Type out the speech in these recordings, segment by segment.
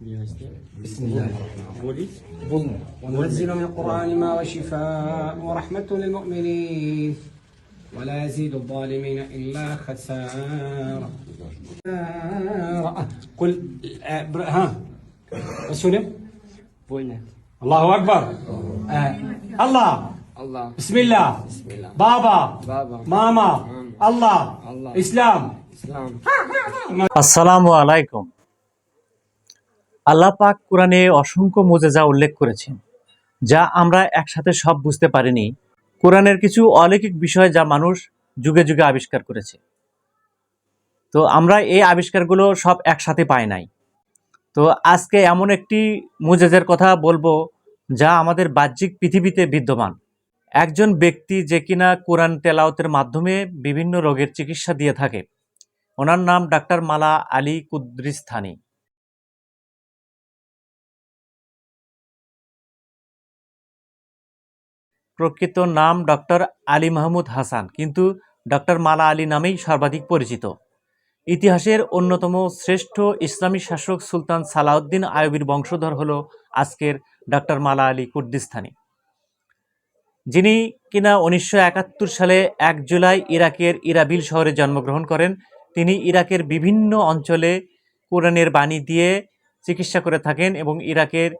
بسم الله وننزل من القرآن ما هو شفاء ورحمة للمؤمنين ولا يزيد الظالمين إلا خسارة. قل ها شنو؟ الله أكبر. الله بسم الله بابا ماما الله إسلام. আসসালামু আলাইকুম। আল্লাহ পাক কোরআনে অসংখ্য মুজেজা উল্লেখ করেছেন, যা আমরা একসাথে সব বুঝতে পারিনি। কোরআনের কিছু অলৌকিক বিষয় যা মানুষ যুগে যুগে আবিষ্কার করেছে, তো আমরা এই আবিষ্কারগুলো সব একসাথে পাই নাই। তো আজকে এমন একটি মুজেজের কথা বলবো যা আমাদের বাহ্যিক পৃথিবীতে বিদ্যমান। একজন ব্যক্তি যে কিনা কোরআন তেলাওয়াতের মাধ্যমে বিভিন্ন রোগের চিকিৎসা দিয়ে থাকে, ওনার নাম ডাক্তার মালা আলী কুদ্রিস্তানি। প্রকৃত নাম ডক্টর আলী মাহমুদ হাসান, কিন্তু ডক্টর মালা আলী নামেই সর্বাধিক পরিচিত। ইতিহাসের অন্যতম শ্রেষ্ঠ ইসলামী শাসক সুলতান সালাউদ্দিন আইয়ুবীর বংশধর হল আজকের ডক্টর মালা আলী কুদ্রিস্তানি, যিনি কিনা 1971 সালে 1 জুলাই ইরাকের ইরাবিল শহরে জন্মগ্রহণ করেন। তিনি ইরাকের বিভিন্ন অঞ্চলে কোরআনের বাণী দিয়ে চিকিৎসা করে থাকেন এবং ইরাকের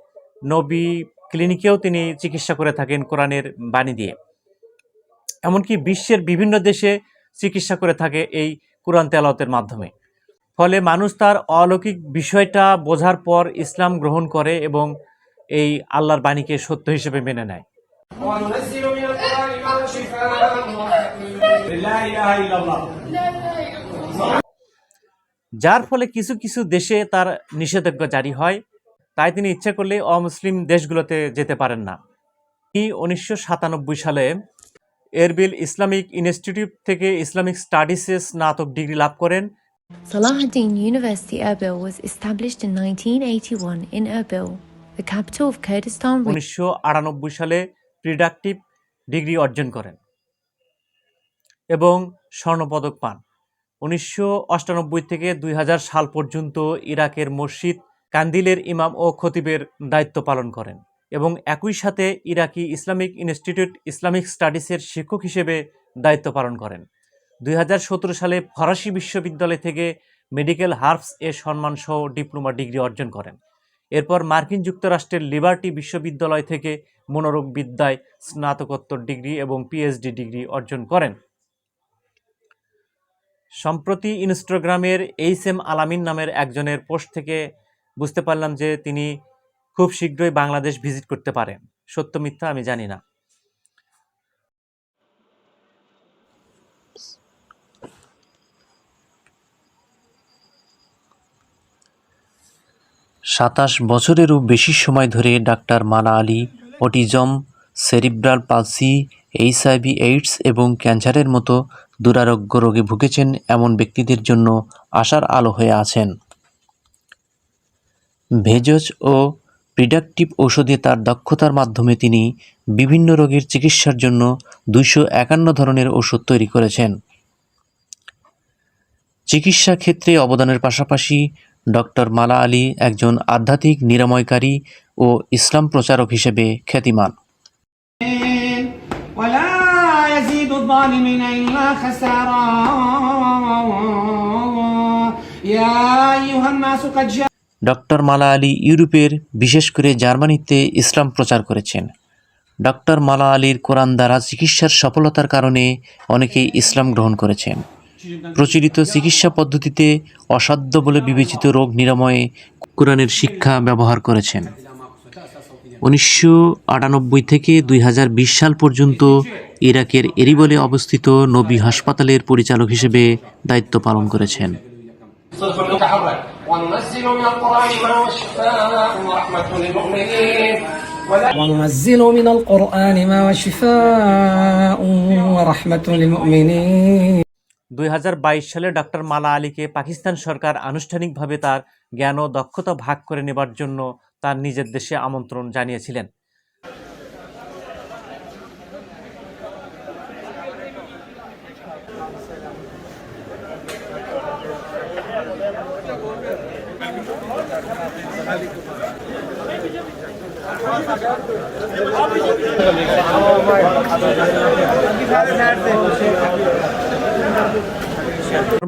নবী ক্লিনিকেও তিনি চিকিৎসা করে থাকেন কোরআনের বাণী দিয়ে। এমনকি বিশ্বের বিভিন্ন দেশে চিকিৎসা করে থাকে এই কোরআন তেলাওয়াতের মাধ্যমে। ফলে মানুষ তার অলৌকিক বিষয়টা বোঝার পর ইসলাম গ্রহণ করে এবং এই আল্লাহর বাণীকে সত্য হিসেবে মেনে নেয়। যার ফলে কিছু কিছু দেশে তার নিষেধাজ্ঞা জারি হয়, তাই তিনি ইচ্ছা করলে অমুসলিম দেশগুলোতে যেতে পারেন না। তিনি 1997 সালে এরবিল ইসলামিক ইনস্টিটিউট থেকে ইসলামিক স্টাডিজে স্নাতক ডিগ্রি লাভ করেন। Salahuddin University Erbil was established in 1981 in Erbil, the capital of Kurdistan. 1998 সালে প্রিডাক্টিভ ডিগ্রি অর্জন করেন এবং স্বর্ণপদক পান। 1998 থেকে 2000 সাল পর্যন্ত ইরাকের মসজিদ কান্দিলের ইমাম ও খতিবের দায়িত্ব পালন করেন এবং একই সাথে ইরাকি ইসলামিক ইনস্টিটিউট ইসলামিক স্টাডিজের শিক্ষক হিসেবে দায়িত্ব পালন করেন। 2017 সালে ফরাসি বিশ্ববিদ্যালয় থেকে মেডিকেল হার্বস এ সম্মানসহ ডিপ্লোমা ডিগ্রি অর্জন করেন। এরপর মার্কিন যুক্তরাষ্ট্রের লিবার্টি বিশ্ববিদ্যালয় থেকে মনোরোগ বিদ্যায় স্নাতকোত্তর ডিগ্রি এবং পিএইচডি ডিগ্রি অর্জন করেন। সম্প্রতি ইনস্টাগ্রামের এইচএম আলামিন নামের একজনের পোস্ট থেকে বুঝতে পারলাম যে তিনি খুব শীঘ্রই বাংলাদেশ ভিজিট করতে পারেন। সত্য মিথ্যা আমি জানি না। সাতাশ বছরেরও বেশি সময় ধরে doctor Mala Ali autism, cerebral palsy, HIV AIDS এবং ক্যান্সারের মতো দুরারোগ্য রোগে ভুগেছেন এমন ব্যক্তিদের জন্য আশার আলো হয়ে আছেন। ভেষজ ও প্রিডাক্টিভ ঔষধে তার দক্ষতার মাধ্যমে তিনি বিভিন্ন রোগের চিকিৎসার জন্য 251 ধরনের ওষুধ তৈরি করেছেন। চিকিৎসা ক্ষেত্রে অবদানের পাশাপাশি ডক্টর মালা আলী একজন আধ্যাত্মিক নিরাময়কারী ও ইসলাম প্রচারক হিসেবে খ্যাতিমান। ডক্টর মালা আলী ইউরোপের, বিশেষ করে জার্মানিতে ইসলাম প্রচার করেছেন। ডক্টর মালা আলীর কোরআন দ্বারা চিকিৎসার সফলতার কারণে অনেকেই ইসলাম গ্রহণ করেছেন। প্রচলিত চিকিৎসা পদ্ধতিতে অসাধ্য বলে বিবেচিত রোগ নিরাময়ে কোরআনের শিক্ষা ব্যবহার করেছেন। 1998 থেকে 2020 সাল পর্যন্ত ইরাকের এরিবলে অবস্থিত নবী হাসপাতালের পরিচালক হিসেবে দায়িত্ব পালন করেছেন। وننزل من القرآن ما هو شفاء ورحمة للمؤمنين. 2022 সালে ডক্টর মালা আলীকে পাকিস্তান সরকার আনুষ্ঠানিকভাবে তার জ্ঞান ও দক্ষতা ভাগ করে নেবার জন্য তার নিজের দেশে আমন্ত্রণ জানিয়েছিলেন।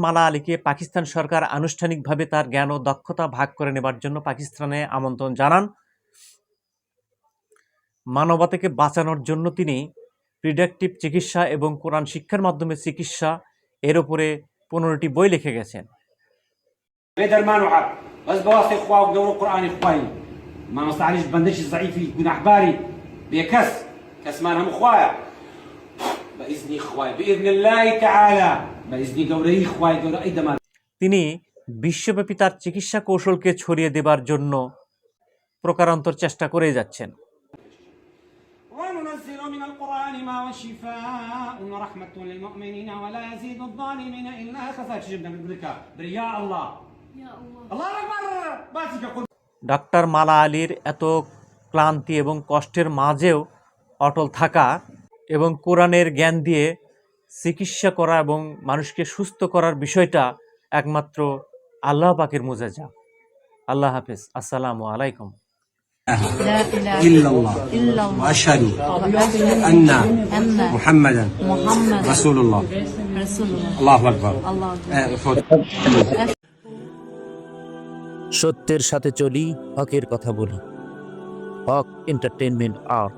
মালা আলীকে পাকিস্তান সরকার আনুষ্ঠানিকভাবে তার জ্ঞান ও দক্ষতা ভাগ করে নেবার জন্য পাকিস্তানে আমন্ত্রণ জানান। মানবতাকে বাঁচানোর জন্য তিনি প্রিডাক্টিভ চিকিৎসা এবং কোরআন শিক্ষার মাধ্যমে চিকিৎসা এর উপরে 15টি বই লিখে গেছেন। بقدر ما نوعد بس بواصل اخوان بدور القران اخواني ما نستعليش بندش الضعيف يكون احباري بكس كس مالهم اخوايا باذن اخواي باذن الله تعالى باذن قوري اخواي قوري اي دمان তিনি বিশ্বব্যাপী তার চিকিৎসা কৌশলকে ছড়িয়ে দেবার জন্য প্রকারান্তর চেষ্টা করে যাচ্ছেন। وننزل من القرآن ما هو شفاء ورحمة للمؤمنين ولا يزيد الظالمين إلا خسارة. جبنا بالبركة يا الله الله أكبر باسك يقول ডক্টর মালা আলীর এত ক্লান্তি এবং কষ্টের মাঝেও অটল থাকা এবং কোরআনের জ্ঞান দিয়ে চিকিৎসা করা এবং মানুষকে সুস্থ করার বিষয়টা একমাত্র আল্লাহ পাকের মুজিজা। আল্লাহ হাফেজ। আসসালামু আলাইকুম। لا إله إلا الله وأشهد أن محمدا رسول الله الله أكبر সত্যের সাথে চলি, হকের কথা বলি। হক এন্টারটেইনমেন্ট আর্ট।